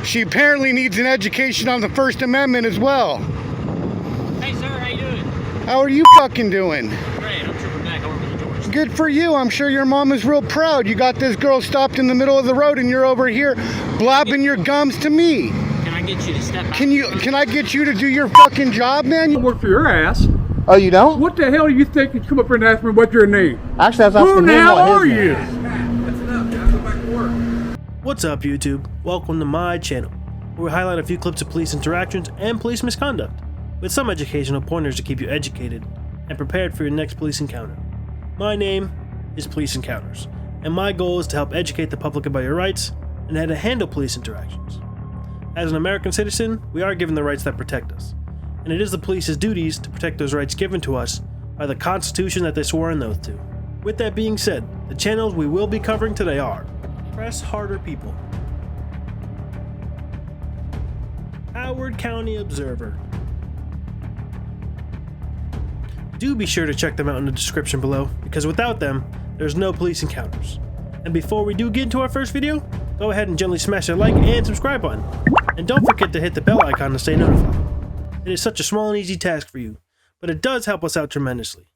She apparently needs an education on the First Amendment as well. Hey sir, how you doing? How are you fucking doing? Great, I'm tripping back over the doors. Good for you. I'm sure your mom is real proud. You got this girl stopped in the middle of the road and you're over here blabbing your gums to me. Can I get you to step out? Can I get you to do your fucking job, man? I work for your ass. Oh, you don't? What the hell do you think you come up here and ask me what's your name? Actually, I was asking Who the him hell what are his name you? is. That's enough. Now go back to work. What's up, YouTube? Welcome to my channel, where we highlight a few clips of police interactions and police misconduct, with some educational pointers to keep you educated and prepared for your next police encounter. My name is Police Encounters, and my goal is to help educate the public about your rights and how to handle police interactions. As an American citizen, we are given the rights that protect us, and it is the police's duties to protect those rights given to us by the Constitution that they swore an oath to. With that being said, the channels we will be covering today are Press Harder People, Howard County Observer. Do be sure to check them out in the description below, because without them, there's no police encounters. And before we do get into our first video, go ahead and gently smash that like and subscribe button. And don't forget to hit the bell icon to stay notified. It is such a small and easy task for you, but it does help us out tremendously.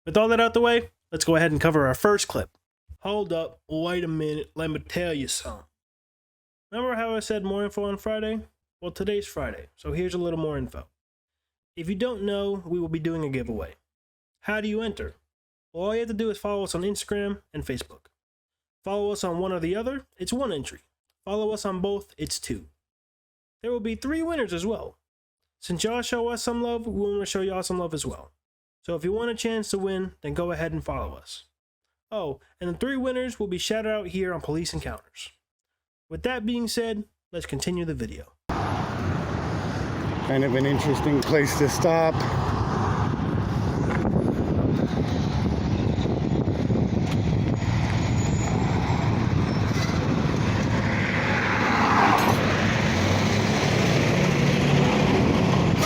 With all that out the way, let's go ahead and cover our first clip. Hold up, wait a minute, let me tell you something. Remember how I said more info on Friday? Well, today's Friday, so here's a little more info. If you don't know, we will be doing a giveaway. How do you enter? Well, all you have to do is follow us on Instagram and Facebook. Follow us on one or the other, it's one entry. Follow us on both, it's two. There will be 3 winners as well. Since y'all show us some love, we want to show y'all some love as well. So if you want a chance to win, then go ahead and follow us. Oh, and the 3 winners will be shouted out here on Police Encounters. With that being said, let's continue the video. Kind of an interesting place to stop.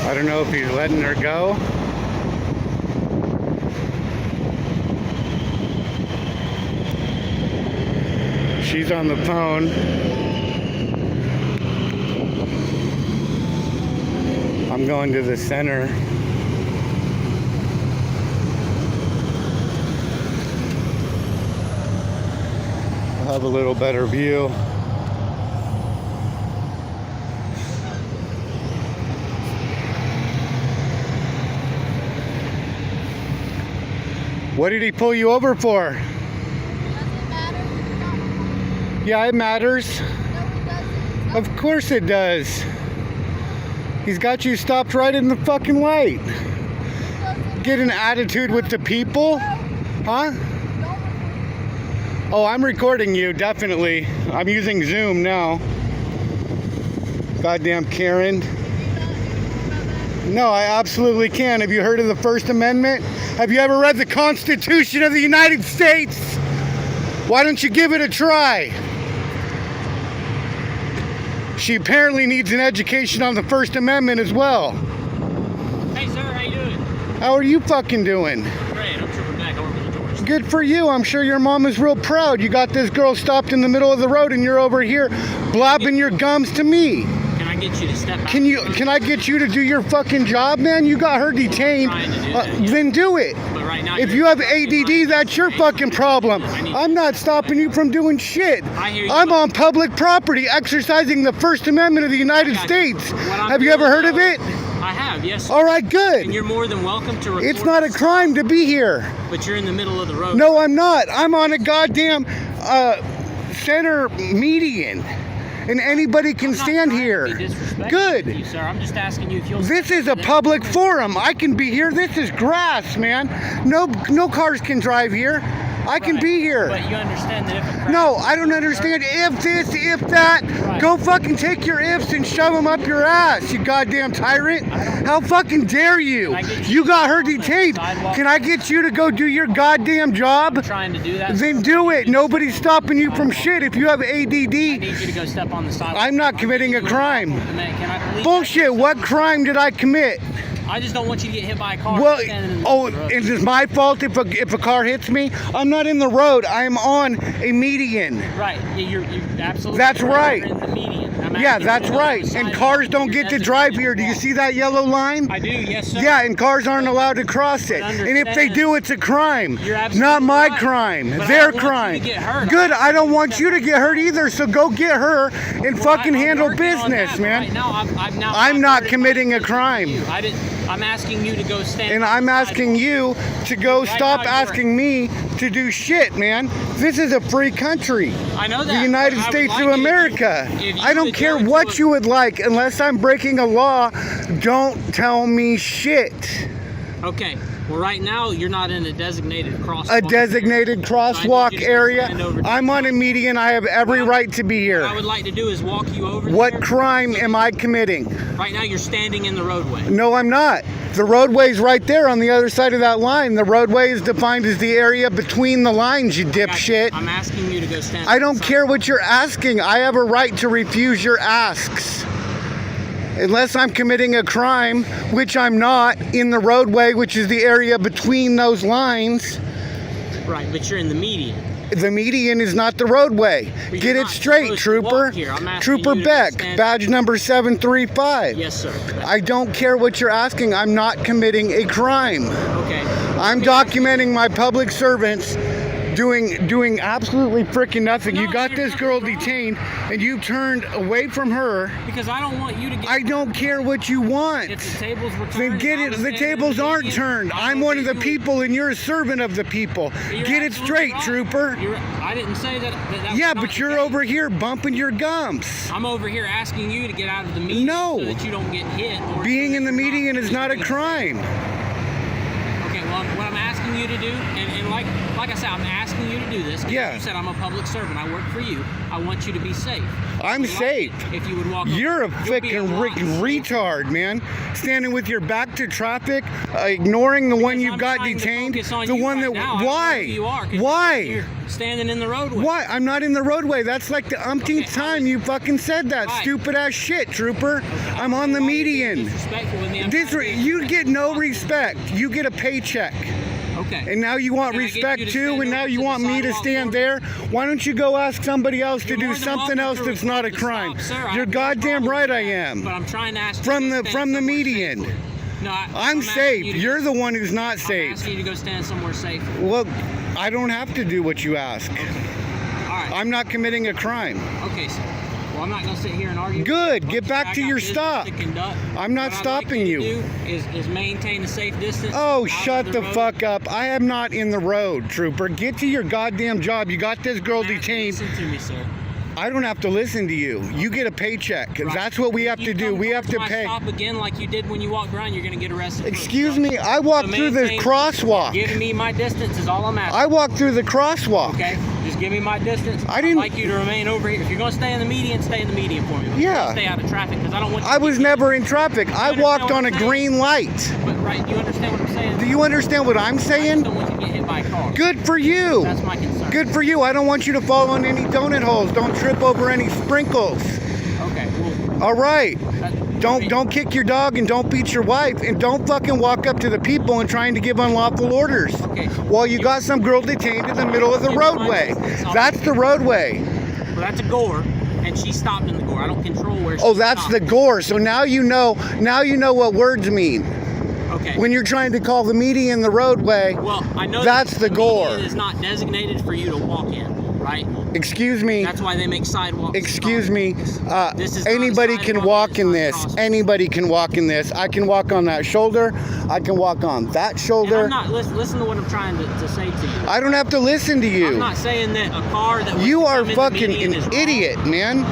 I don't know if he's letting her go. She's on the phone. I'm going to the center. I'll have a little better view. What did he pull you over for? Does it matter? Yeah, it matters. No, it doesn't. Of course it does. He's got you stopped right in the fucking light. Get an attitude with the people? Huh? Oh, I'm recording you, definitely. I'm using Zoom now. Goddamn Karen. No, I absolutely can. Have you heard of the First Amendment? Have you ever read the Constitution of the United States? Why don't you give it a try? She apparently needs an education on the First Amendment as well. Hey sir, how you doing? How are you fucking doing? Great, I'm tripping back over the doors. Good for you. I'm sure your mom is real proud. You got this girl stopped in the middle of the road and you're over here blabbing your gums to me. Can I get you to step out? Can I get you to do your fucking job, man? You got her detained. I'm trying to do that, yeah. Then do it. But right now, If you're- you have ADD, that's your fucking problem. I'm not stopping you from doing shit. I hear you, I'm but- on public property exercising the First Amendment of the United I got you. States. What I'm Have you ever doing heard of now- it? I have, yes. All right, good. And you're more than welcome to record. It's not a crime to be here. But you're in the middle of the road. No, I'm not. I'm on a goddamn center median. And anybody can I'm not stand trying to here. be disrespectful Good. to you, sir. I'm just asking you if you'll. This is a public forum. I can be here. This is grass, man. No cars can drive here. I can Right. be here. But you understand that if a crash- No, I don't understand if this, if that. Right. Go fucking take your ifs and shove them up your ass, you goddamn tyrant. How fucking dare you? Can I get You got her on the detained. sidewalk? Can I get you to go do your goddamn job? trying to do that. Then do it. Nobody's stopping you from shit. If you have I ADD, need you to go step on the sidewalk. I'm not committing a crime. Can I please- Bullshit. What crime did I commit? I just don't want you to get hit by a car. Well, standing in the oh, middle of the road. is it my fault if a car hits me? I'm not in the road. I'm on a median. Right. Yeah, you're absolutely. That's right. You're in the median. I'm Yeah, asking that's you to go right. on the And sidewalk cars that don't you're get to drive designated here. Do you to see that yellow line? walk. I do, yes, sir. Yeah, and cars aren't allowed to cross it. But And if they understand- do, it's a crime. You're absolutely Not my right. crime. But I Their don't want you to crime. get hurt. Good. I don't want you to get hurt either. So go get her and Well, fucking I'm handle working on business, that, but man. Right now, I'm I'm not diverted committing my a attention crime. to you. I'm asking you to go stand. And on I'm the asking sidewalk. you to go Right stop now, you're- asking me to do shit, man. This is a free country. I know that. The United but I would States like of it if you- America. if you I don't would care go to what a- you would like. Unless I'm breaking a law, don't tell me shit. Okay. Well, right now you're not in a designated crosswalk. A designated you crosswalk to area. stand over to I'm the on a median. I have every right to be What I here. would like to do is walk you over. What there. crime am I committing? Right now you're standing in the roadway. No, I'm not. The roadway's right there on the other side of that line. The roadway is defined as the area between the lines, you dipshit. I'm asking you to go stand. I on don't the care sidewalk. what you're asking. I have a right to refuse your asks. Unless I'm committing a crime, which I'm not, in the roadway, which is the area between those lines. Right, but you're in the median. The median is not the roadway. But Get you're it not straight, supposed to Trooper. walk here. I'm asking Trooper you to Beck, stand- badge number 735. Yes, sir. I don't care what you're asking. I'm not committing a crime. Okay. I'm documenting my public servants doing absolutely freaking nothing. No, You got you're this not girl wrong. detained and you turned away from her. Because I don't want you to get. I don't care what you want. If the tables were turned. Then get and I it. was The standing in tables aren't median, turned. I I'm know one that of the you- people and you're a servant of the people. You're Get it absolutely straight, wrong. Trooper. I didn't say that. that Yeah, was not but the you're case. over here bumping your gums. I'm over here asking you to get out of the median No. so that you don't get hit. Or Being so in the that you're median is not a being- crime. Okay, well, what I'm asking you to do, and like I said, I'm asking you to do this. 'cause Yeah. You said I'm a public servant. I work for you. I want you to be safe. I'm If you like safe. it, If you would walk. You're a over, you'll be freaking lot safer. retard, man. Standing with your back to traffic, ignoring the one Because you I'm got trying to detained. focus on The you one right that. now. I don't know Why? who you are, 'cause Why? You're standing in the roadway. Why? I'm not in the roadway. That's like the umpteenth Okay, time you fucking said that Right. stupid ass shit, Trooper. I'm on the Why are you being median. disrespectful with me? I'm trying to be You get no responsible. respect. You get a paycheck. Okay. And now you want Can I get respect you to too, stand and now over you to the want me to sidewalk stand for me? there? Why don't you go ask somebody else to You're do more than something welcome else to that's not a request to crime? stop, sir. I You're have no goddamn problem right with I that. am. But I'm trying to ask you From to the go from the stand somewhere median. safer. No, I'm asking safe. you to- You're the one who's not I'm safe. asking you to go stand somewhere safe. Well, I don't have to do what you ask. All right. I'm not committing a crime. Okay, sir. Well, I'm not going to sit here and argue. Good. with you, Get but back I to got your business stop. to conduct. I'm not What I'd stopping like you. To do is maintain a safe distance. Oh, out shut of the road. fuck up. I am not in the road, Trooper. Get to your goddamn job. You got this girl detained. Listen to me, sir. I don't have to listen to you. You get a paycheck. 'Cause Right. That's what we have If to you do. come We have towards to my pay. Stop again like you did when you walked around. You're going to get arrested. for Excuse obstruction. me. I walked So through the maintain- crosswalk. Giving me my distance is all I'm asking. I walked through the crosswalk. Okay, just give me my distance. I didn't- I'd like you to remain over here. If you're going to stay in the median, stay in the median for me. But Yeah. Stay out of traffic because I don't want. You I to was get hit. never in traffic. I understand walked what on a I'm saying? green light. But right, you understand what I'm saying? Do you understand what I'm I just saying? don't want you to get hit by a car. Good for you. That's my concern. Good for you. I don't want you to fall on any donut holes. Don't trip over any sprinkles. Okay. Well, All right. that, Don't kick your dog and don't beat your wife and don't fucking walk up to the people and trying to give unlawful orders. Okay. While you got some girl detained in the middle of the Give me my roadway. distance. That's the roadway. Well, that's a gore, and she stopped in the gore. I don't control where she Oh, that's stopped. the gore. So now you know what words mean. Okay. When you're trying to call the median the roadway, well, I know that's that the gore. median is not designated for you to walk in, right? excuse me. That's why they make sidewalks. Excuse me. This is not a Anybody can sidewalk, walk it's in not a this. crosswalk. Anybody can walk in this. I can walk on that shoulder. I can walk on that And shoulder. I'm not listen to what I'm trying to say to you. I don't have to listen to I'm you. not saying that a car that You wants to are come in the fucking median an is wrong. idiot, man.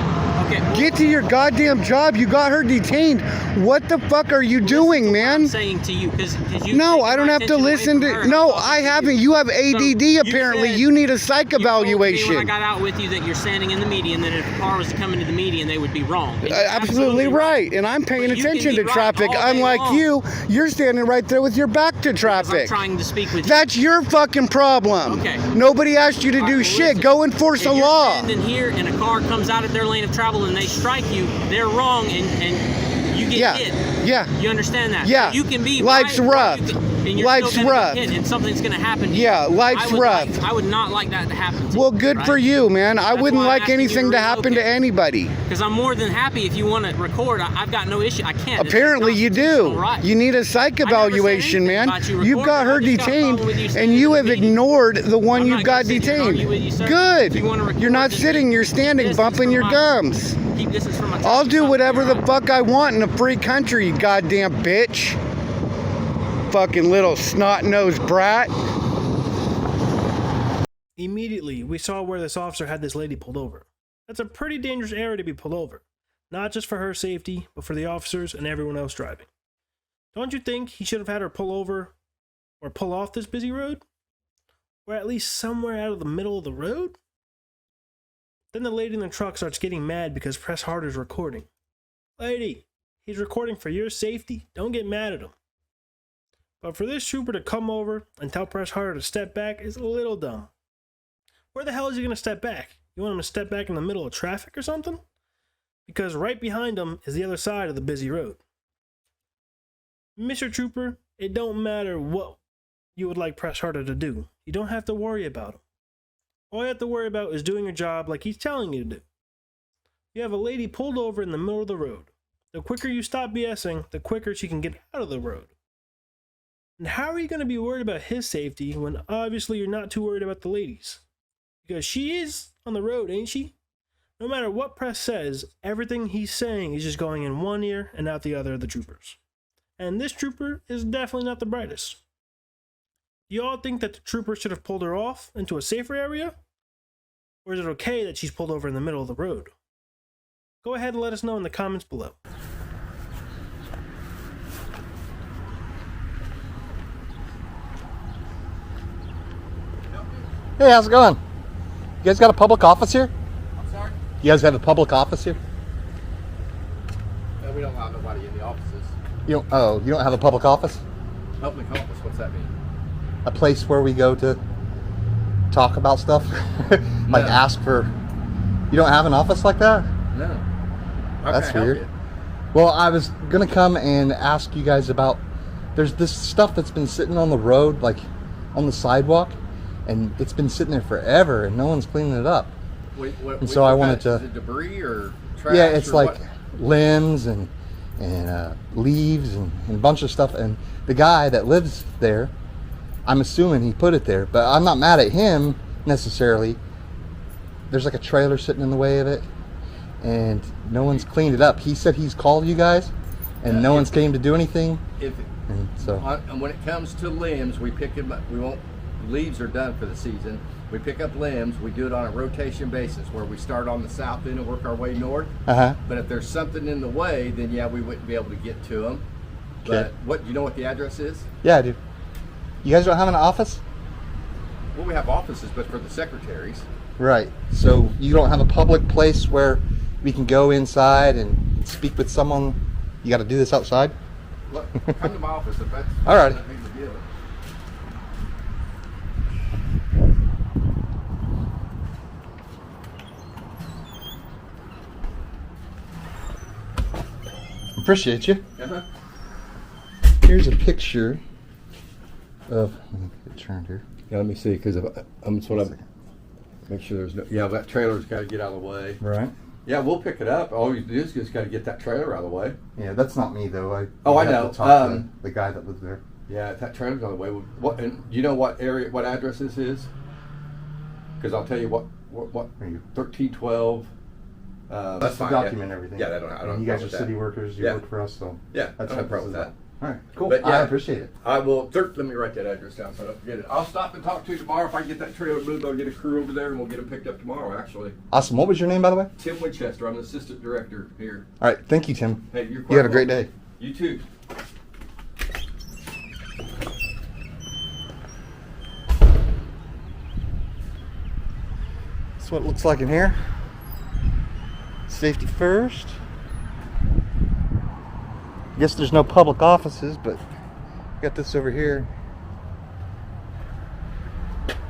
Okay, well, Get to your goddamn job. You got her detained. What the fuck are you listen doing, to what I'm man? saying to you because you. No, I don't have to listen to. No, I haven't. You have ADD you apparently. said- You need a psych You told me when I evaluation. got out with you that you're standing in the median, that if a car was to come into the median, they would be wrong. And you're Absolutely right. And I'm paying But you can attention be to right traffic. all day Unlike long. you're standing right there with your back to I'm traffic. trying to speak with you. That's your fucking problem. Okay. Nobody asked you to All do right, well, shit. listen. Go enforce If the you're law. standing here and a car comes out of their lane of travel and they strike you, they're wrong and you get Yeah. hit. Yeah. You understand that? Yeah. You can be Life's right, or rough. you can- and you're Life's still gonna rough. get hit and something's gonna happen to you. Yeah, life's rough. I would not like that to happen to you. Well, good for you, man. I That's wouldn't why I'm like asking you anything to happen to relocate. anybody. Because I'm more than happy if you want to record. I've got no issue. I can't. It's Apparently you do. constitutional right. You need a psych never said evaluation, anything man. about you You've got her recording. I just got a detained, problem with you and standing you in have the meeting. ignored the one I'm you've not got gonna sit here and detained. argue with you, sir. Good. If you wanna record, You're not just sitting, you're standing, distance bumping from your my- gums. Keep distance from my I'll do truck. whatever the Alright. fuck I want in a free country, you goddamn bitch. Fucking little snot-nosed brat. Immediately, we saw where this officer had this lady pulled over. That's a pretty dangerous area to be pulled over. Not just for her safety, but for the officers and everyone else driving. Don't you think he should have had her pull over or pull off this busy road? Or at least somewhere out of the middle of the road? Then the lady in the truck starts getting mad because Press Harder's recording. Lady, he's recording for your safety. Don't get mad at him. But for this trooper to come over and tell Press Harder to step back is a little dumb. Where the hell is he going to step back? You want him to step back in the middle of traffic or something? Because right behind him is the other side of the busy road. Mr. Trooper, it don't matter what you would like Press Harder to do. You don't have to worry about him. All you have to worry about is doing your job like he's telling you to do. You have a lady pulled over in the middle of the road. The quicker you stop BSing, the quicker she can get out of the road. And how are you going to be worried about his safety when obviously you're not too worried about the ladies? Because she is on the road, ain't she? No matter what Press says, everything he's saying is just going in one ear and out the other of the troopers. And this trooper is definitely not the brightest. You all think that the trooper should have pulled her off into a safer area? Or is it okay that she's pulled over in the middle of the road? Go ahead and let us know in the comments below. Hey, how's it going? You guys got a public office here? I'm sorry? You guys have a public office here? We don't allow nobody in the offices. You don't have a public office? Public office, what's that mean? A place where we go to talk about stuff? Like No. ask for... You don't have an office like that? No. How That's can I help weird. you? Well, I was gonna come and ask you guys about... There's this stuff that's been sitting on the road, like on the sidewalk, and it's been sitting there forever and no one's cleaning it up. And so I wanted to- Is it debris or trash? Yeah, it's or like what? limbs and leaves and a bunch of stuff. And the guy that lives there, I'm assuming he put it there, but I'm not mad at him necessarily. There's like a trailer sitting in the way of it, and no one's cleaned it up. He said he's called you guys, and no one's came to do anything. And so And when it comes to limbs, we pick them up. We won't. Leaves are done for the season. We pick up limbs. We do it on a rotation basis, where we start on the south end and work our way north. But if there's something in the way, then yeah, we wouldn't be able to get to them. Okay. But you know what the address is? Yeah, I do. You guys don't have an office? Well, we have offices, but for the secretaries. Right. So you don't have a public place where we can go inside and speak with someone? You got to do this outside? Look, come to my office if that's All right. that big of a deal. Appreciate you. Uh-huh. Here's a picture of. Let me get it turned here. Yeah, let me see, because I'm sort of make sure there's no. Yeah, that trailer's got to get out of the way. Right. Yeah, we'll pick it up. All you do is just got to get that trailer out of the way. Yeah, that's not me though. I I have know. to talk to the guy that lives there. Yeah, if that trailer's out of the way. What? And do you know what area, what address this is? Because I'll tell you what Are you? 1312. That's the fine, document yeah. everything. Yeah, I don't have You guys are with that. city workers. You Yeah. work for us, so Yeah, that's I don't have a problem with that. All right, cool. But, I yeah. appreciate it. I will. Let me write that address down so I don't forget it. I'll stop and talk to you tomorrow. If I can get that trailer moved, I'll get a crew over there and we'll get them picked up tomorrow. Actually, Awesome. What was your name, by the way? Tim Winchester. I'm the assistant director here. All right. Thank you, Tim. Hey, you're You have a quite great welcome. day. You too. That's what it looks like in here. Safety first. I guess there's no public offices, but got this over here.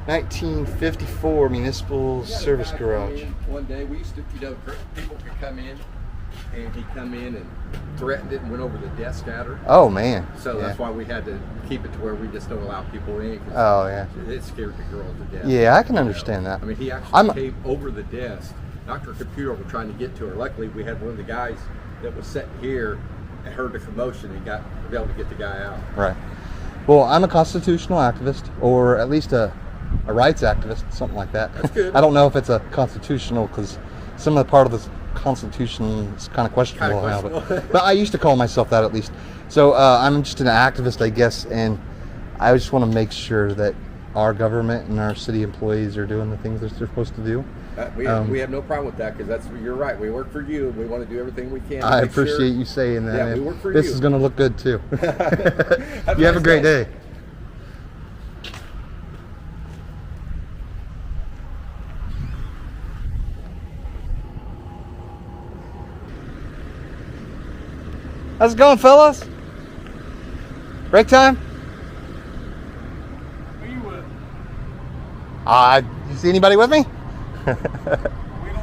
1954 Municipal Service Guy come Garage. in One day we used to, people could come in and he come in and threatened it and went over the desk at her. Oh man. So yeah. that's why we had to keep it to where we just don't allow people in. 'Cause Oh yeah. it scared the girl to death. Yeah, I can understand that. I mean, he actually I'm- came over the desk, knocked her computer over trying to get to her. Luckily, we had one of the guys that was sitting here and heard the commotion and got able to get the guy out. Right. Well, I'm a constitutional activist, or at least a rights activist, something like that. That's good. I don't know if it's a constitutional because some of the part of the Constitution is kind of questionable now, but I used to call myself that at least. So I'm just an activist, I guess, and I just want to make sure that our government and our city employees are doing the things that they're supposed to do. We have no problem with that because you're right. We work for you. We want to do everything we can. to I make sure- appreciate you saying that. Yeah, man. we work for this you. is going to look good too. Have You have a nice great day. How's it going, fellas? Break time? Who you with? You see anybody with me? We don't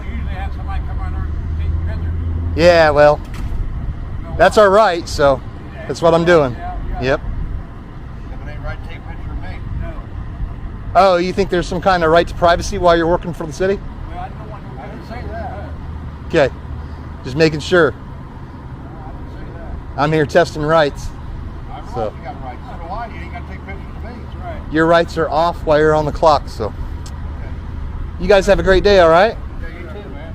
usually have somebody come on there and take pictures. Yeah, well, that's our right, so that's what I'm doing. Yep. If it ain't right, take a picture of me. No. Oh, you think there's some kind of right to privacy while you're working for the city? Well, I don't want to. I didn't say that. Okay, just making sure. I didn't say that. I'm here testing rights. I'm So- right. You got rights. So do I. You ain't got to take pictures of me. That's right. Your rights are off while you're on the clock, so. You guys have a great day, all right? Yeah, you too, man.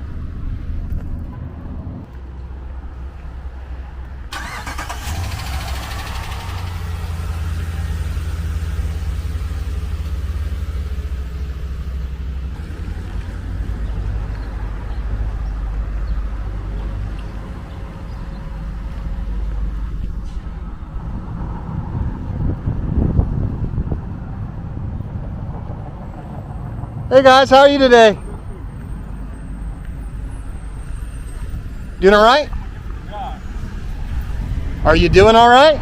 Hey guys, how are you today? Doing all right? Are you doing all right?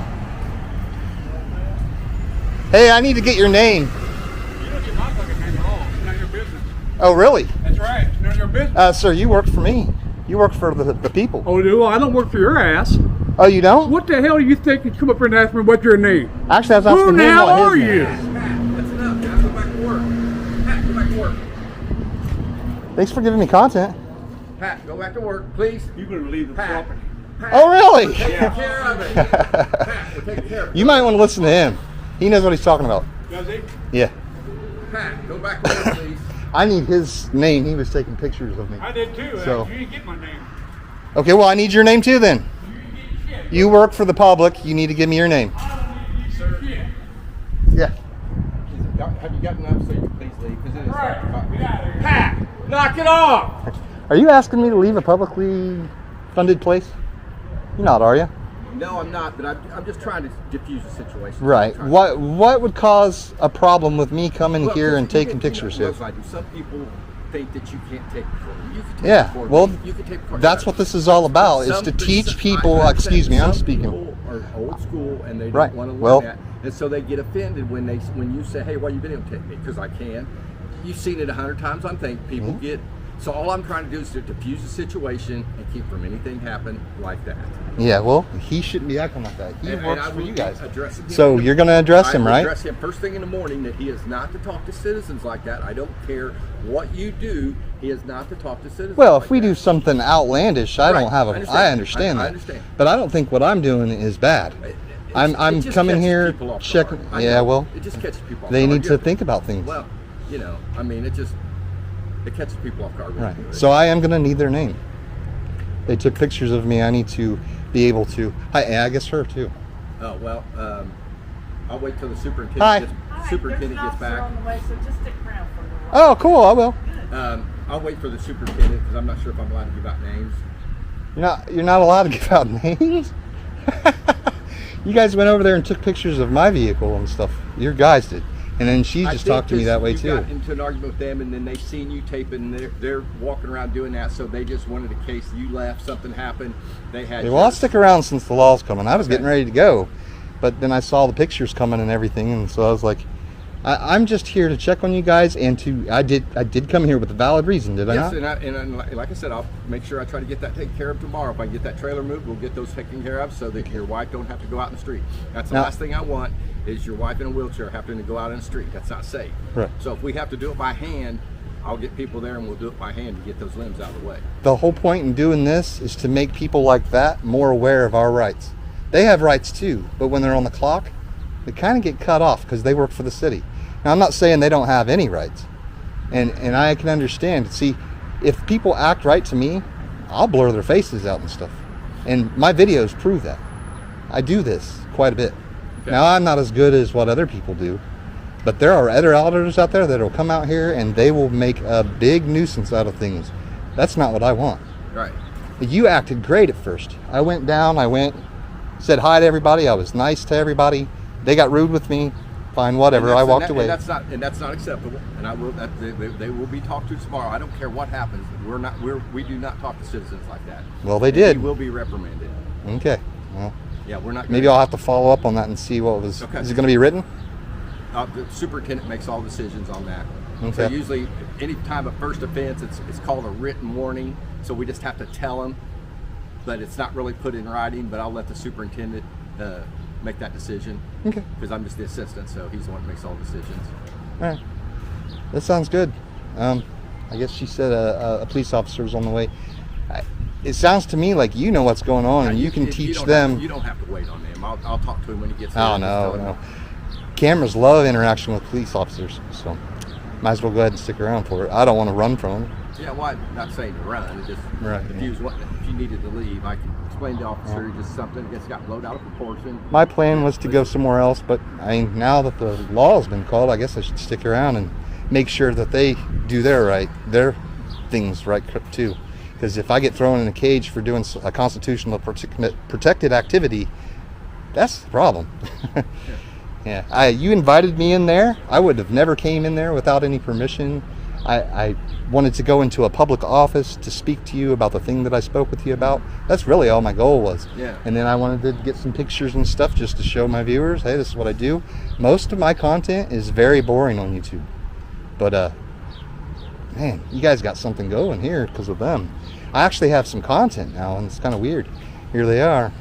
Hey, I need to get your name. You don't get my fucking name at all. It's none of your business. Oh, really? That's right. It's none of your business. Sir, you work for me. You work for the people. Oh, do I don't work for your ass. Oh, you don't? What the hell do you think you come up here and ask me what's your name? Actually, I was Who asking the him hell what are his name you? is. That's enough. Now go back to work. Pat, go back to work. Thanks for giving me content. Pat, go back to work, please. You better leave the Pat. property. Pat, Oh, really? take care of it. Pat, we're taking care of it. You might want to listen to him. He knows what he's talking about. Does he? Yeah. Pat, go back to work, please. I need his name. He was taking pictures of me. I did too. So- You didn't get my name. Okay, well, I need your name too then. You didn't get shit. You work for the public. You need to give me your name. I don't need to get shit. Yeah. Have you got enough so you can please leave? Because it is Right. Get out of here. Pat, knock it off. Are you asking me to leave a publicly funded place? You're not, are you? No, I'm not, but I'm just trying to diffuse the situation. Right. I'm trying What would cause a problem with me coming Well, here and you taking can- pictures you know, here? I do. Some people think that you can't take recording. You can take Yeah, recording. well, You can take recording. That's what this is all about, is to teach people, excuse me, I'm speaking. People are old school and they don't Right. want to learn Well- that. And so they get offended when you say, hey, why are you videotaping me? Because I can. You've seen it 100 times, I think. People Mm-hmm. get... So all I'm trying to do is to diffuse the situation and keep from anything happen like that. Yeah, well, he shouldn't be acting like that. He And works I for will you be guys. addressing him So in the- you're going to address him, I will right? address him first thing in the morning that he is not to talk to citizens like that. I don't care what you do. He is not to talk to citizens. Well, like if we that. do something outlandish, I Right. don't have a. I understand. I understand I that. understand. But I don't think what I'm doing is bad. I'm It just coming catches here people off checking. guard. I Yeah, know. well, it just catches people off they guard. need to You're- think about things. Well, you know, I mean, it catches people off guard. when Right. you do it. So I am going to need their name. They took pictures of me. I need to be able to. I guess her too. Oh well, I'll wait till the Hi. superintendent All right, superintendent there's an gets officer back. on the way, so just stick around for a little while. Oh, cool. I will. I'll wait for the superintendent because I'm not sure if I'm allowed to give out names. You're not allowed to give out names. You guys went over there and took pictures of my vehicle and stuff. Your guys did, and then she I just did, talked to me 'cause that way you too. got into an argument with them, and then they've seen you taping. And they're walking around doing that, so they just wanted a case. You left, something happened. They had. Yeah, well, I'll yours. stick around since the law's coming. I was Okay. getting ready to go, but then I saw the pictures coming and everything, and so I was like, I'm just here to check on you guys, and I did come here with a valid reason, did I Yes, not? and like I said, I'll make sure I try to get that taken care of tomorrow. If I can get that trailer moved, we'll get those taken care of so that your wife don't have to go out in the street. That's the Now- last thing I want is your wife in a wheelchair having to go out in the street. That's not safe. Right. So if we have to do it by hand, I'll get people there and we'll do it by hand to get those limbs out of the way. The whole point in doing this is to make people like that more aware of our rights. They have rights too, but when they're on the clock, they kind of get cut off because they work for the city. Now, I'm not saying they don't have any rights, and I can understand. See, if people act right to me, I'll blur their faces out and stuff, and my videos prove that. I do this quite a bit. Okay. Now, I'm not as good as what other people do, but there are other auditors out there that will come out here and they will make a big nuisance out of things. That's not what I want. Right. You acted great at first. I went down, said hi to everybody, I was nice to everybody. They got rude with me, fine, whatever, I walked away. And that's not acceptable. And I will. They will be talked to tomorrow. I don't care what happens. We do not talk to citizens like that. Well, they And did. He will be reprimanded. Okay, well, Yeah, we're not. maybe I'll have to follow up on that and see what was, Okay. is it gonna be written? The superintendent makes all decisions on that. Okay. So usually, any time of first offense, it's called a written warning. So we just have to tell them, but it's not really put in writing. But I'll let the superintendent make that decision. Okay. Because I'm just the assistant, so he's the one that makes all the decisions. All right, that sounds good. I guess she said a police officer's on the way. It sounds to me like you know what's going on, and you can teach them. You don't have to wait on them. I'll talk to him when he gets there. Oh, and just no, tell him. no. Cameras love interaction with police officers, so might as well go ahead and stick around for it. I don't want to run from them. Yeah, well, I'm not saying to run. It's just Right, if, yeah. if you needed to leave, I can explain to the officer just something that gets got blown out of proportion. My plan was to go somewhere else, but I mean, now that the law has been called, I guess I should stick around and make sure that they do their things right too. Because if I get thrown in a cage for doing a constitutional protected activity, that's the problem. Yeah, you invited me in there. I would have never came in there without any permission. I wanted to go into a public office to speak to you about the thing that I spoke with you about. That's really all my goal was. Yeah. And then I wanted to get some pictures and stuff just to show my viewers, hey, this is what I do. Most of my content is very boring on YouTube. But, man, you guys got something going here because of them. I actually have some content now, and it's kind of weird. Here they are.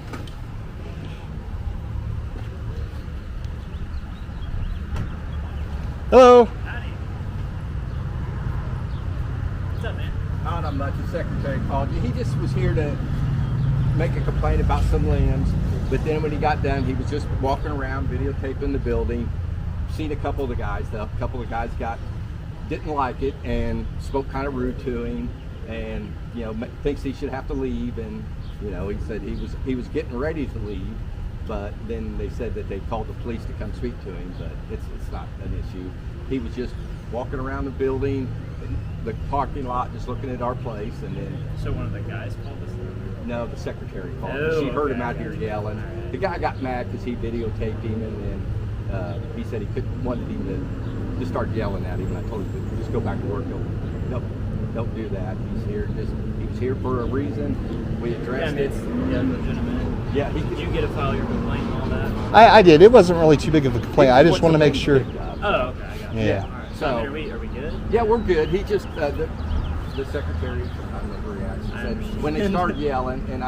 Hello. Howdy. What's up, man? Oh, not much. The secretary called you. He just was here to make a complaint about some limbs. But then when he got done, he was just walking around, videotaping the building. Seen a couple of the guys, though. A couple of guys didn't like it and spoke kind of rude to him, and thinks he should have to leave. And he said he was getting ready to leave, but then they said that they called the police to come speak to him. But it's not an issue. He was just walking around the building, the parking lot, just looking at our place, and then. So one of the guys called us. No, the secretary called. Oh, She heard okay, him out here gotcha. yelling. Alright. The guy got mad because he videotaped him, and then he said he wanted him to just start yelling at him. And I told him to just go back to work. Don't do that. He was here for a reason. We Yeah, addressed it's it. legitimate. Yeah, Did you get to file your complaint and all that? I did. It wasn't really too big of a complaint. I just want to make sure. Oh, okay, I got it. Yeah. All right. So- So, are we good? Yeah, we're good. He just the secretary. I don't know her reaction. I Said understand. when they started yelling, and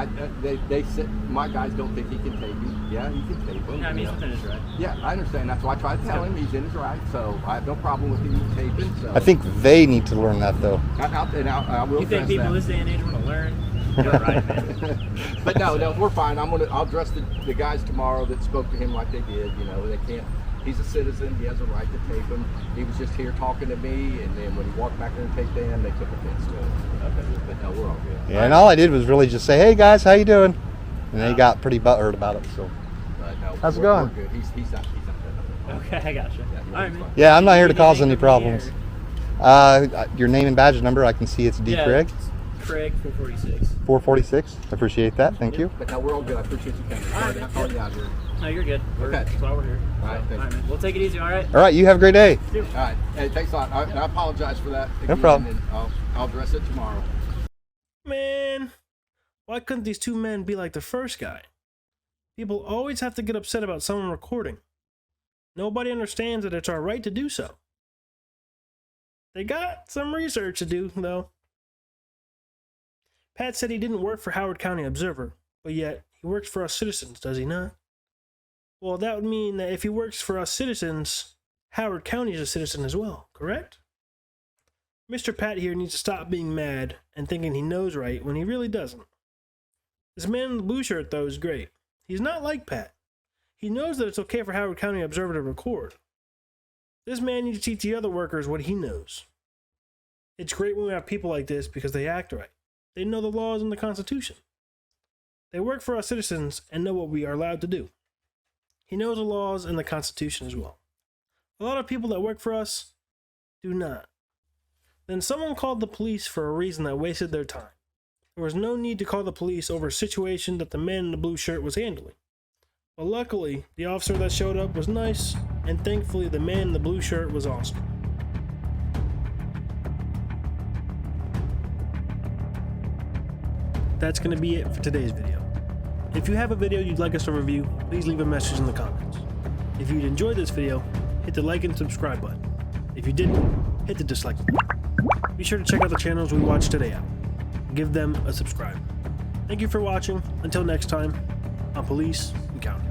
they said my guys don't think he can tape him. Yeah, he can tape him. Yeah, I mean, you he's know. within his right. Yeah, I understand. That's why I try to tell him he's in his right. So I have no problem with him taping. So I think they need to learn that though. I will You think address people that. this day and age want to learn? You're right, man. But no, we're fine. I'll address the guys tomorrow that spoke to him like they did. They can't. He's a citizen. He has a right to tape him. He was just here talking to me, and then when he walked back there and taped them, they took offense to it. Okay. But no, we're all good. Yeah, and all I did was really just say, "Hey guys, how you doing?" And they got pretty butthurt about it. So But no, How's it we're going? good. He's not. Okay, I got you. Yeah, All right, man. yeah, I'm not here to You cause need any anything from me, problems. Your name and badge number, I can see it's D. Yeah, Craig, it's Craig 446. 446. I appreciate that. Thank you. But no, we're all good. I appreciate you coming. All right, I called you out here. No, you're good. Okay. That's why we're here. All right, thank All right, you. man. We'll take it easy. All right. All right, you have a great day. All right. Hey, thanks a lot. I apologize for that. No again, problem. And I'll address it tomorrow. Man, why couldn't these two men be like the first guy? People always have to get upset about someone recording. Nobody understands that it's our right to do so. They got some research to do, though. Pat said he didn't work for Howard County Observer, but yet he works for us citizens, does he not? Well, that would mean that if he works for us citizens, Howard County is a citizen as well, correct? Mr. Pat here needs to stop being mad and thinking he knows right when he really doesn't. This man in the blue shirt, though, is great. He's not like Pat. He knows that it's okay for Howard County Observer to record. This man needs to teach the other workers what he knows. It's great when we have people like this because they act right. They know the laws and the Constitution. They work for us citizens and know what we are allowed to do. He knows the laws and the Constitution as well. A lot of people that work for us do not. Then someone called the police for a reason that wasted their time. There was no need to call the police over a situation that the man in the blue shirt was handling. But luckily, the officer that showed up was nice, and thankfully the man in the blue shirt was awesome. That's going to be it for today's video. If you have a video you'd like us to review, please leave a message in the comments. If you'd enjoyed this video, hit the like and subscribe button. If you didn't, hit the dislike button. Be sure to check out the channels we watched today out. Give them a subscribe. Thank you for watching. Until next time, on Police Encounter.